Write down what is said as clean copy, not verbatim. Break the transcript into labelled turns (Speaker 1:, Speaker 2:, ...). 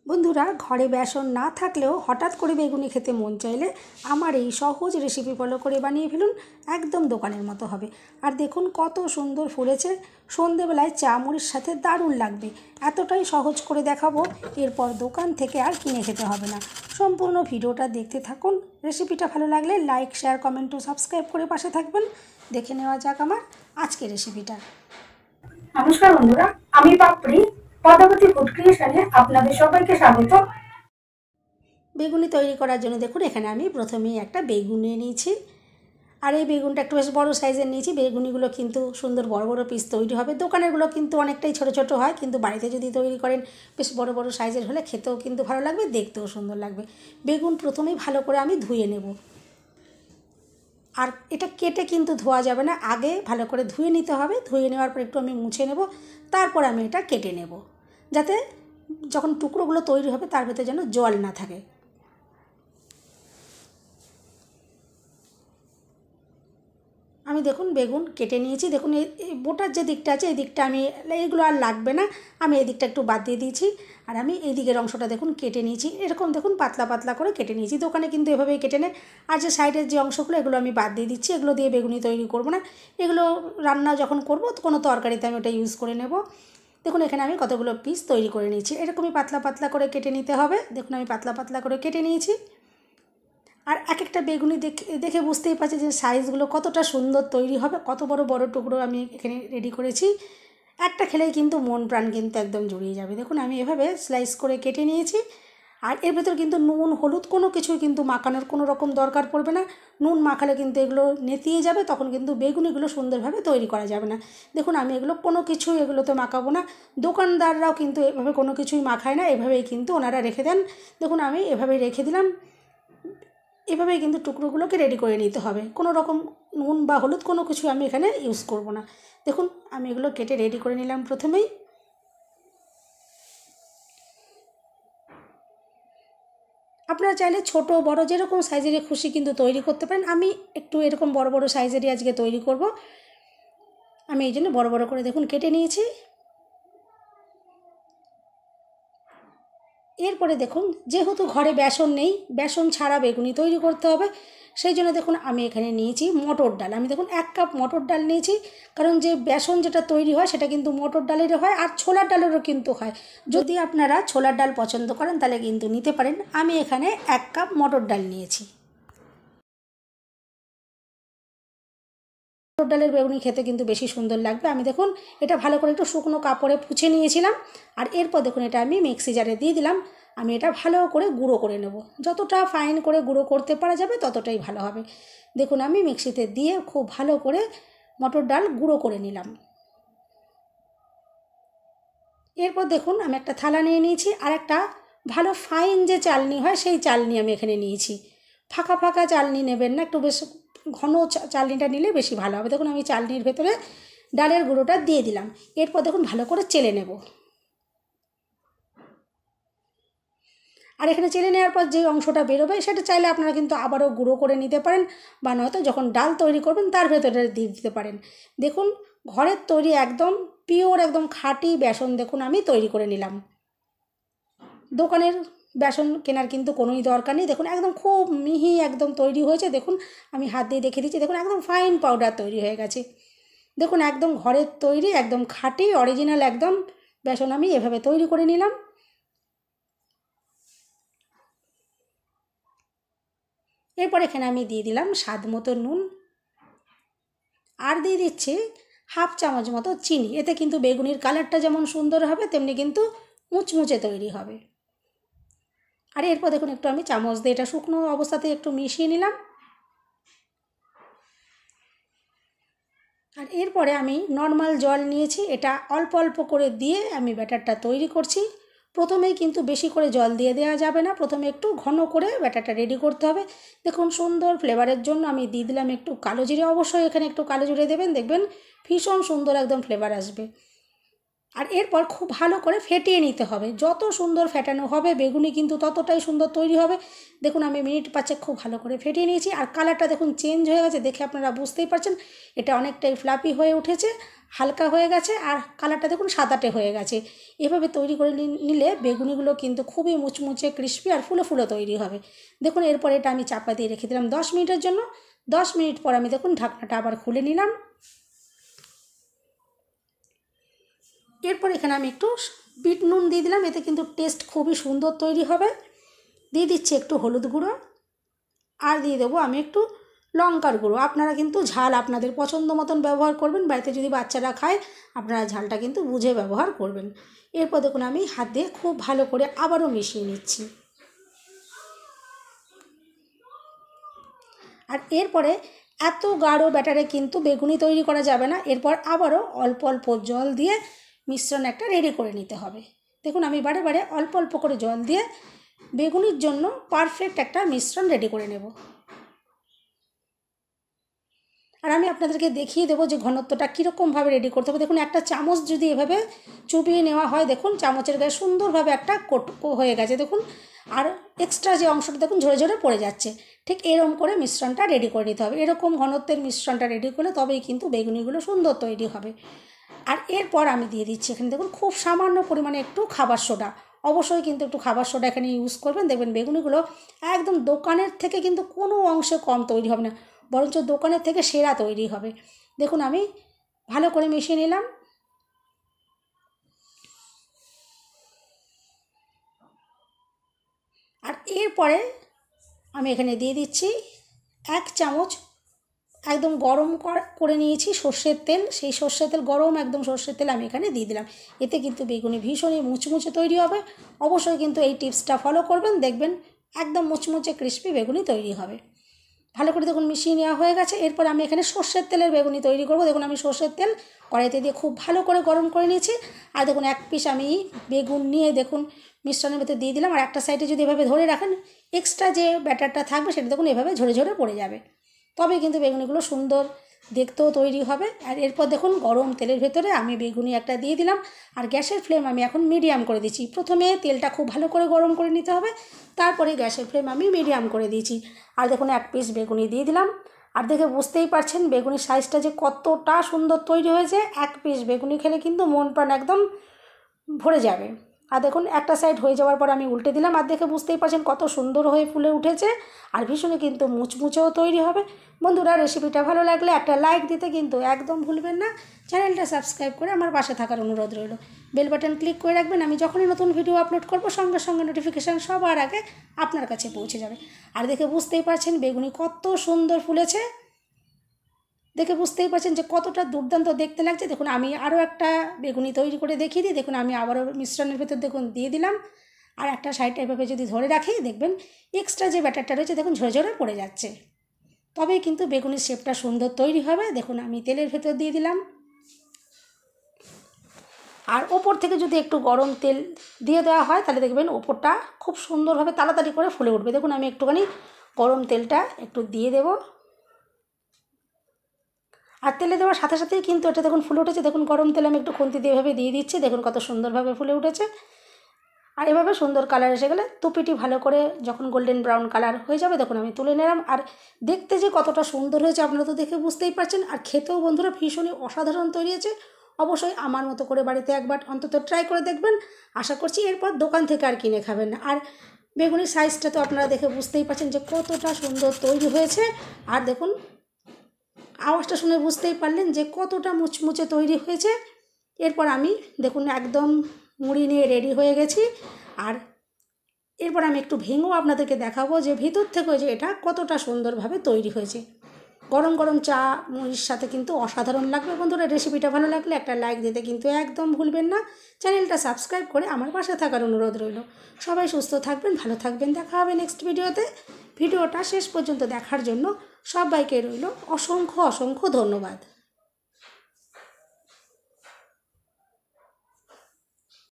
Speaker 1: বন্ধুরা, ঘরে বেসন না থাকলেও হঠাৎ করে বেগুনি খেতে মন চাইলে আমার এই সহজ রেসিপি ফলো করে বানিয়ে ফেলুন। একদম দোকানের মতো হবে। আর দেখুন কত সুন্দর ফুলেছে। সন্ধেবেলায় চা মুড়ির সাথে দারুণ লাগবে। এতটাই সহজ করে দেখাবো, এরপর দোকান থেকে আর কিনে খেতে হবে না। সম্পূর্ণ ভিডিওটা দেখতে থাকুন। রেসিপিটা ভালো লাগলে লাইক, শেয়ার, কমেন্ট ও সাবস্ক্রাইব করে পাশে থাকবেন। দেখে নেওয়া যাক আমার আজকের রেসিপিটা।
Speaker 2: নমস্কার বন্ধুরা, আমি পাপড়ি পদ্মাবতী ফুড ক্রিয়েশনে আপনাদের সবাইকে স্বাগত।
Speaker 1: বেগুনি তৈরি করার জন্য দেখুন এখানে আমি প্রথমেই একটা বেগুন নিয়ে নিয়েছি। আর এই বেগুনটা একটু বেশ বড়ো সাইজের নিয়েছি। বেগুনিগুলো কিন্তু সুন্দর বড় বড় পিস তৈরি হবে। দোকানেরগুলো কিন্তু অনেকটাই ছোট ছোট হয়, কিন্তু বাড়িতে যদি তৈরি করেন বেশ বড় বড় সাইজের হলে খেতেও কিন্তু ভালো লাগবে, দেখতেও সুন্দর লাগবে। বেগুন প্রথমেই ভালো করে আমি ধুয়ে নেব। আর এটা কেটে কিন্তু ধোয়া যাবে না, আগে ভালো করে ধুয়ে নিতে হবে। ধুয়ে নেওয়ার পর একটু আমি মুছে নেব, তারপর আমি এটা কেটে নেব, যাতে যখন টুকরোগুলো তৈরি হবে তার ভেতরে যেন জল না থাকে। আমি দেখুন বেগুন কেটে নিয়েছি। দেখুন এই বোটার যে দিকটা আছে এই দিকটা আমি, এইগুলো আর লাগবে না, আমি এই দিকটা একটু বাদ দিয়ে দিয়েছি। আর আমি এই দিকের অংশটা দেখুন কেটে নিয়েছি। এরকম দেখুন পাতলা পাতলা করে কেটে নিয়েছি। দোকানে কিন্তু এভাবেই কেটে নেয়। আর যে সাইডের যে অংশগুলো এগুলো আমি বাদ দিয়ে দিচ্ছি। এগুলো দিয়ে বেগুনি তৈরি করব না, এগুলো রান্না যখন করব কোনো তরকারিতে আমি ওটা ইউজ করে নেব। দেখুন এখানে আমি কতগুলো পিস তৈরি করে নিয়েছি। এরকমই পাতলা পাতলা করে কেটে নিতে হবে। দেখুন আমি পাতলা পাতলা করে কেটে নিয়েছি। আর এক একটা বেগুনি দেখে বুঝতেই পারছি যে সাইজগুলো কতটা সুন্দর তৈরি হবে। কত বড় বড় টুকরো আমি এখানে রেডি করেছি। একটা খেলেই কিন্তু মন প্রাণ কিন্তু একদম জুড়িয়ে যাবে। দেখুন আমি এভাবে স্লাইস করে কেটে নিয়েছি। আর এর ভেতর কিন্তু নুন হলুদ কোনো কিছুই কিন্তু মাখানোর কোনো রকম দরকার পড়বে না। নুন মাখালে কিন্তু এগুলো নেতিয়ে যাবে, তখন কিন্তু বেগুনিগুলো সুন্দরভাবে তৈরি করা যাবে না। দেখুন আমি এগুলো কোনো কিছুই এগুলোতে মাখাবো না। দোকানদাররাও কিন্তু এভাবে কোনো কিছুই মাখায় না, এভাবেই কিন্তু ওনারা রেখে দেন। দেখুন আমি এভাবেই রেখে দিলাম। এভাবেই কিন্তু টুকরোগুলোকে রেডি করে নিতে হবে। কোনো রকম নুন বা হলুদ কোনো কিছু আমি এখানে ইউজ করব না। দেখুন আমি এগুলো কেটে রেডি করে নিলাম প্রথমেই। আপনারা চাইলে ছোট বড় যেরকম সাইজেরই খুশি কিন্তু তৈরি করতে পারেন। আমি একটু এরকম বড় বড় সাইজেরই আজকে তৈরি করব। আমি এই জন্য বড় বড় করে দেখুন কেটে নিয়েছি। এরপরে দেখুন যেহেতু ঘরে বেসন নেই, বেসন ছাড়া বেগুনি তৈরি করতে হবে, সেই জন্য দেখুন আমি এখানে নিয়েছি মটর ডাল। আমি দেখুন 1 কাপ মটর ডাল নিয়েছি, কারণ যে বেসন যেটা তৈরি হয় সেটা কিন্তু মটর ডালেরও হয় আর ছোলার ডালেরও কিন্তু হয়। যদি আপনারা ছোলার ডাল পছন্দ করেন তাহলে কিন্তু নিতে পারেন। আমি এখানে 1 কাপ মটর ডাল নিয়েছি। মটর ডালের বেগুনি খেতে কিন্তু বেশি সুন্দর লাগবে। আমি দেখুন এটা ভালো করে একটু শুকনো কাপড়ে পুছে নিয়েছিলাম। আর এরপর দেখুন এটা আমি মিক্সি জারে দিয়ে দিলাম। আমি এটা ভালো করে গুঁড়ো করে নেব। যতটা ফাইন করে গুঁড়ো করতে পারা যাবে ততটাই ভালো হবে। দেখুন আমি মিক্সিতে দিয়ে খুব ভালো করে মটর ডাল গুঁড়ো করে নিলাম। এরপর দেখুন আমি একটা থালা নিয়ে নিয়েছি, আর একটা ভালো ফাইন যে চালনি হয় সেই চালনি আমি এখানে নিয়েছি। ফাঁকা ফাঁকা চালনি নেবেন না, একটু বেশ ঘন চালনিটা নিলে বেশি ভালো হবে। দেখুন আমি চালনির ভেতরে ডালের গুঁড়োটা দিয়ে দিলাম। এরপর দেখুন ভালো করে চেলে নেব। আর এখানে চেলে নেওয়ার পর যে অংশটা বেরোবে সেটা চাইলে আপনারা কিন্তু আবারও গুঁড়ো করে নিতে পারেন, বা নয়তো যখন ডাল তৈরি করবেন তার ভেতরে দিয়ে দিতে পারেন। দেখুন ঘরের তৈরি একদম পিওর একদম খাঁটি বেসন দেখুন আমি তৈরি করে নিলাম। দোকানের বেসন কেনার কিন্তু কোনোই দরকার নেই। দেখুন একদম খুব মিহি একদম তৈরি হয়েছে। দেখুন আমি হাত দিয়ে দেখে দিচ্ছি, দেখুন একদম ফাইন পাউডার তৈরি হয়ে গেছে। দেখুন একদম ঘরের তৈরি একদম খাঁটি অরিজিনাল একদম বেসন আমি এভাবে তৈরি করে নিলাম। এরপর এখানে আমি দিয়ে দিলাম স্বাদ মতো নুন, আর দিয়ে দিচ্ছি হাফ চামচ মতো চিনি। এতে কিন্তু বেগুনির কালারটা যেমন সুন্দর হবে তেমনি কিন্তু মুচমুচে তৈরি হবে। আর এরপর দেখুন একটু আমি চামচ দিয়ে এটা শুকনো অবস্থাতে একটু মিশিয়ে নিলাম। আর এরপরে আমি নর্মাল জল নিয়েছি, এটা অল্প অল্প করে দিয়ে আমি ব্যাটারটা তৈরি করছি। প্রথমেই কিন্তু বেশি করে জল দিয়ে দেওয়া যাবে না, প্রথমে একটু ঘন করে ব্যাটারটা রেডি করতে হবে। দেখুন সুন্দর ফ্লেভারের জন্য আমি দিয়ে দিলাম একটু কালো জিরে। অবশ্যই এখানে একটু কালো জিরে দেবেন, দেখবেন ভীষণ সুন্দর একদম ফ্লেভার আসবে। আর এরপর খুব ভালো করে ফেটিয়ে নিতে হবে। যত সুন্দর ফেটানো হবে বেগুনি কিন্তু ততটাই সুন্দর তৈরি হবে। দেখুন আমি মিনিট 5 খুব ভালো করে ফেটিয়ে নিয়েছি। আর কালারটা দেখুন চেঞ্জ হয়ে গেছে, দেখে আপনারা বুঝতেই পারছেন এটা অনেকটাই ফ্লাফি হয়ে উঠেছে। হালকা হয়ে গেছে আর কালারটা দেখুন সাদাটে হয়ে গেছে। এভাবে তৈরি করে নিলে বেগুনিগুলো কিন্তু খুবই মুচমুচে ক্রিস্পি আর ফুলো ফুলো তৈরি হবে। দেখুন এরপর এটা আমি চাপা দিয়ে রেখে দিলাম 10 মিনিটের জন্য। 10 মিনিট পর আমি দেখুন ঢাকনাটা আবার খুলে নিলাম। এরপর এখানে আমি একটু বিট নুন দিয়ে দিলাম, এতে কিন্তু টেস্ট খুবই সুন্দর তৈরি হবে। দিয়ে দিচ্ছি একটু হলুদ গুঁড়ো আর দিয়ে দেবো আমি একটু লঙ্কার গুঁড়ো। আপনারা কিন্তু ঝাল আপনাদের পছন্দ মতন ব্যবহার করবেন, বাড়িতে যদি বাচ্চারা খায় আপনারা ঝালটা কিন্তু বুঝে ব্যবহার করবেন। এরপর দেখুন আমি হাত দিয়ে খুব ভালো করে আবারও মিশিয়ে নিচ্ছি। আর এরপরে এত গাঢ় ব্যাটারে কিন্তু বেগুনি তৈরি করা যাবে না, এরপর আবারও অল্প অল্প জল দিয়ে মিশ্রণ একটা রেডি করে নিতে হবে। দেখুন আমি বারে বারে অল্প অল্প করে জল দিয়ে বেগুনির জন্য পারফেক্ট একটা মিশ্রণ রেডি করে নেব। আর আমি আপনাদেরকে দেখিয়ে দেবো যে ঘনত্বটা কীরকমভাবে রেডি করতে হবে। দেখুন একটা চামচ যদি এভাবে চুপিয়ে নেওয়া হয়, দেখুন চামচের গায়ে সুন্দরভাবে একটা কোটকো হয়ে গেছে দেখুন। আর এক্সট্রা যে অংশটা দেখুন ঝরে ঝরে পড়ে যাচ্ছে। ঠিক এরকম করে মিশ্রণটা রেডি করে নিতে হবে। এরকম ঘনত্বের মিশ্রণটা রেডি করলে তবেই কিন্তু বেগুনিগুলো সুন্দর তৈরি হবে। আর এরপর আমি দিয়ে দিচ্ছি এখানে দেখুন খুব সামান্য পরিমাণে একটু খাবার সোডা। অবশ্যই কিন্তু একটু খাবার সোডা এখানে ইউজ করবেন, দেখবেন বেগুনিগুলো একদম দোকানের থেকে কিন্তু কোনো অংশে কম তৈরি হবে না, বরঞ্চ দোকানের থেকে সেরা তৈরি হবে। দেখুন আমি ভালো করে মিশিয়ে নিলাম। আর এরপরে আমি এখানে দিয়ে দিচ্ছি 1 চামচ একদম গরম করে নিয়েছি সর্ষের তেল। সেই সর্ষের তেল গরম একদম সর্ষের তেল আমি এখানে দিয়ে দিলাম। এতে কিন্তু বেগুনি ভীষণই মুচমুচে তৈরি হবে। অবশ্যই কিন্তু এই টিপসটা ফলো করবেন, দেখবেন একদম মুচমুচে ক্রিস্পি বেগুনি তৈরি হবে। ভালো করে দেখুন মিশিয়ে নেওয়া হয়ে গেছে। এরপর আমি এখানে সর্ষের তেলের বেগুনি তৈরি করব। দেখুন আমি সর্ষের তেল কড়াইতে দিয়ে খুব ভালো করে গরম করে নিয়েছি। আর দেখুন 1 পিস আমি বেগুন নিয়ে দেখুন মিশ্রণের ভেতর দিয়ে দিলাম। আর একটা সাইডে যদি এভাবে ধরে রাখেন, এক্সট্রা যে ব্যাটারটা থাকবে সেটা দেখুন এভাবে ঝরে ঝরে পড়ে যাবে, তবে কিন্তু বেগুনিগুলো সুন্দর দেখতেও তৈরি হবে। আর এরপর দেখুন গরম তেলের ভেতরে আমি বেগুনি একটা দিয়ে দিলাম। আর গ্যাসের ফ্লেম আমি এখন মিডিয়াম করে দিচ্ছি। প্রথমে তেলটা খুব ভালো করে গরম করে নিতে হবে, তারপরে গ্যাসের ফ্লেম আমি মিডিয়াম করে দিয়েছি। আর দেখুন 1 পিস বেগুনি দিয়ে দিলাম। আর দেখে বুঝতেই পারছেন বেগুনির সাইজটা যে কতটা সুন্দর তৈরি হয়েছে। 1 পিস বেগুনি খেলে কিন্তু মন প্রাণ একদম ভরে যাবে। আর দেখুন একটা সাইড হয়ে যাওয়ার পর আমি উল্টে দিলাম। আর দেখে বুঝতেই পারছেন কত সুন্দর হয়ে ফুলে উঠেছে আর ভীষণই কিন্তু মুচমুচেও তৈরি হবে। বন্ধুরা রেসিপিটা ভালো লাগলে একটা লাইক দিতে কিন্তু একদম ভুলবেন না। চ্যানেলটা সাবস্ক্রাইব করে আমার পাশে থাকার অনুরোধ রইল। বেল বাটন ক্লিক করে রাখবেন, আমি যখনই নতুন ভিডিও আপলোড করব সঙ্গে সঙ্গে নোটিফিকেশান সবার আগে আপনার কাছে পৌঁছে যাবে। আর দেখে বুঝতেই পারছেন বেগুনি কত সুন্দর ফুলেছে। দেখে বুঝতেই পারছেন যে কতটা দুর্দান্ত দেখতে লাগছে। দেখুন আমি আরও একটা বেগুনি তৈরি করে দেখিয়ে দিই। দেখুন আমি আবারও মিশ্রণের ভেতর দেখুন দিয়ে দিলাম। আর একটা সাইডটা এভাবে যদি ধরে রাখি, দেখবেন এক্সট্রা যে ব্যাটারটা রয়েছে দেখুন ঝরে ঝরে পড়ে যাচ্ছে, তবেই কিন্তু বেগুনির শেপটা সুন্দর তৈরি হবে। দেখুন আমি তেলের ভেতর দিয়ে দিলাম। আর ওপর থেকে যদি একটু গরম তেল দিয়ে দেওয়া হয় তাহলে দেখবেন ওপরটা খুব সুন্দরভাবে তাড়াতাড়ি করে ফুলে উঠবে। দেখুন আমি একটুখানি গরম তেলটা একটু দিয়ে দেবো। আর তেলে দেওয়ার সাথে সাথেই কিন্তু এটা দেখুন ফুলে উঠেছে। দেখুন গরম তেল আমি একটু খুন্তি দিয়ে এভাবে দিয়ে দিচ্ছি, দেখুন কত সুন্দরভাবে ফুলে উঠেছে। আর এভাবে সুন্দর কালার এসে গেলে দুপিটি ভালো করে যখন গোল্ডেন ব্রাউন কালার হয়ে যাবে দেখুন আমি তুলে নিলাম। আর দেখতে যে কতটা সুন্দর হয়েছে আপনারা তো দেখে বুঝতেই পারছেন। আর খেতেও বন্ধুরা ভীষণই অসাধারণ তৈরি হয়েছে। অবশ্যই আমার মতো করে বাড়িতে একবার অন্তত ট্রাই করে দেখবেন। আশা করছি এরপর দোকান থেকে আর কিনে খাবেন না। আর বেগুনির সাইজটা তো আপনারা দেখে বুঝতেই পারছেন যে কতটা সুন্দর তৈরি হয়েছে। আর দেখুন আওয়াজটা শুনে বুঝতেই পারলেন যে কতটা মুচমুচে তৈরি হয়েছে। এরপর আমি দেখুন একদম মুড়ি নিয়ে রেডি হয়ে গেছি। আর এরপর আমি একটু ভেঙেও আপনাদেরকে দেখাবো যে ভিতর থেকে যে এটা কতটা সুন্দরভাবে তৈরি হয়েছে। গরম গরম চা মুড়ির সাথে কিন্তু অসাধারণ লাগবে। বন্ধুরা রেসিপিটা ভালো লাগলে একটা লাইক দিতে কিন্তু একদম ভুলবেন না। চ্যানেলটা সাবস্ক্রাইব করে আমার পাশে থাকার অনুরোধ রইল। সবাই সুস্থ থাকবেন, ভালো থাকবেন। দেখা হবে নেক্সট ভিডিওতে। ভিডিওটা শেষ পর্যন্ত দেখার জন্য সবাইকে রইল অসংখ্য অসংখ্য ধন্যবাদ।